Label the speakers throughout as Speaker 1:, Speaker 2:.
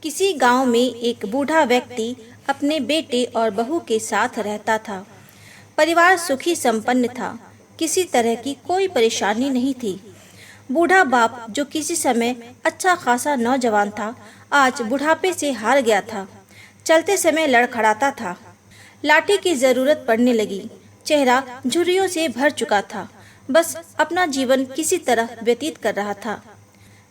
Speaker 1: किसी गांव में एक बूढ़ा व्यक्ति अपने बेटे और बहू के साथ रहता था। परिवार सुखी संपन्न था। किसी तरह की कोई परेशानी नहीं थी। बूढ़ा बाप, जो किसी समय अच्छा खासा नौजवान था, आज बुढ़ापे से हार गया था। चलते समय लड़खड़ाता था। लाठी की जरूरत पड़ने लगी। चेहरा झुर्रियों से भर चुका था। बस अपना जीवन किसी तरह व्यतीत कर रहा था।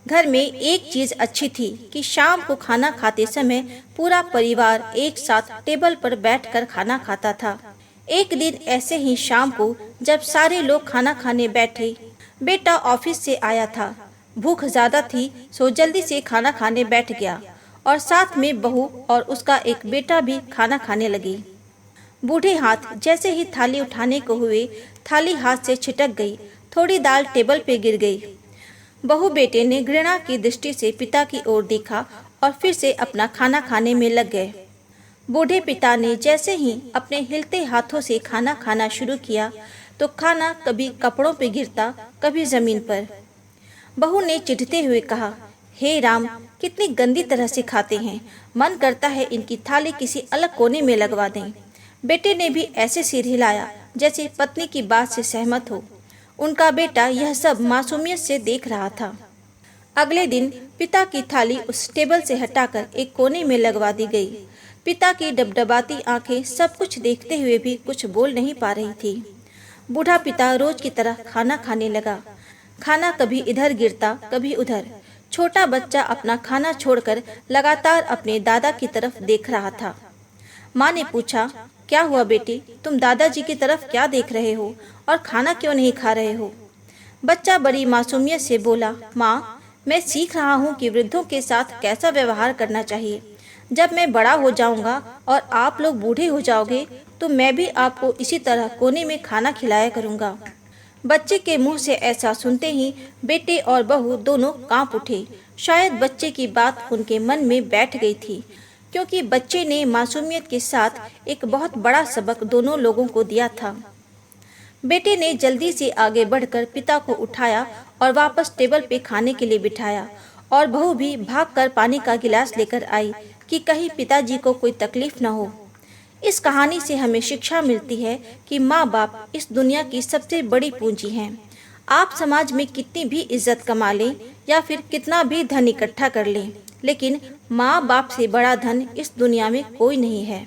Speaker 1: घर में एक चीज अच्छी थी कि शाम को खाना खाते समय पूरा परिवार एक साथ टेबल पर बैठकर खाना खाता था। एक दिन ऐसे ही शाम को जब सारे लोग खाना खाने बैठे, बेटा ऑफिस से आया था। भूख ज्यादा थी, सो जल्दी से खाना खाने बैठ गया और साथ में बहू और उसका एक बेटा भी खाना खाने लगे। बूढ़े हाथ जैसे ही थाली उठाने को हुए, थाली हाथ से छिटक गई। थोड़ी दाल टेबल पे गिर गई। बहू बेटे ने घृणा की दृष्टि से पिता की ओर देखा और फिर से अपना खाना खाने में लग गए। बूढ़े पिता ने जैसे ही अपने हिलते हाथों से खाना खाना शुरू किया तो खाना कभी कपड़ों पे गिरता, कभी जमीन पर। बहू ने चिढ़ते हुए कहा, हे राम, कितनी गंदी तरह से खाते हैं। मन करता है इनकी थाली किसी अलग कोने में लगवा दें। बेटे ने भी ऐसे सिर हिलाया जैसे पत्नी की बात से सहमत हो। उनका बेटा यह सब मासूमियत से देख रहा था। अगले दिन पिता की थाली उस टेबल से हटाकर एक कोने में लगवा दी गई। पिता की डबडबाती आंखें सब कुछ देखते हुए भी कुछ बोल नहीं पा रही थी। बूढ़ा पिता रोज की तरह खाना खाने लगा। खाना कभी इधर गिरता, कभी उधर। छोटा बच्चा अपना खाना छोड़कर लगातार अपने दादा की तरफ देख रहा था। माँ ने पूछा, क्या हुआ बेटी, तुम दादाजी की तरफ क्या देख रहे हो और खाना क्यों नहीं खा रहे हो? बच्चा बड़ी मासूमियत से बोला, माँ, मैं सीख रहा हूँ कि वृद्धों के साथ कैसा व्यवहार करना चाहिए। जब मैं बड़ा हो जाऊंगा और आप लोग बूढ़े हो जाओगे तो मैं भी आपको इसी तरह कोने में खाना खिलाया करूँगा। बच्चे के मुंह से ऐसा सुनते ही बेटे और बहू दोनों कांप उठे। शायद बच्चे की बात उनके मन में बैठ गई थी, क्योंकि बच्चे ने मासूमियत के साथ एक बहुत बड़ा सबक दोनों लोगों को दिया था। बेटे ने जल्दी से आगे बढ़कर पिता को उठाया और वापस टेबल पे खाने के लिए बिठाया, और बहू भी भागकर पानी का गिलास लेकर आई कि कहीं पिताजी को कोई तकलीफ न हो। इस कहानी से हमें शिक्षा मिलती है कि माँ बाप इस दुनिया की सबसे बड़ी पूंजी हैं। आप समाज में कितनी भी इज्जत कमा लें या फिर कितना भी धन इकट्ठा कर लें, लेकिन माँ बाप से बड़ा धन इस दुनिया में कोई नहीं है।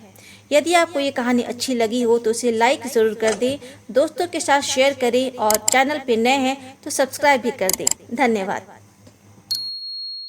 Speaker 1: यदि आपको ये कहानी अच्छी लगी हो तो इसे लाइक ज़रूर कर दें, दोस्तों के साथ शेयर करें और चैनल पे नए हैं तो सब्सक्राइब भी कर दें। धन्यवाद।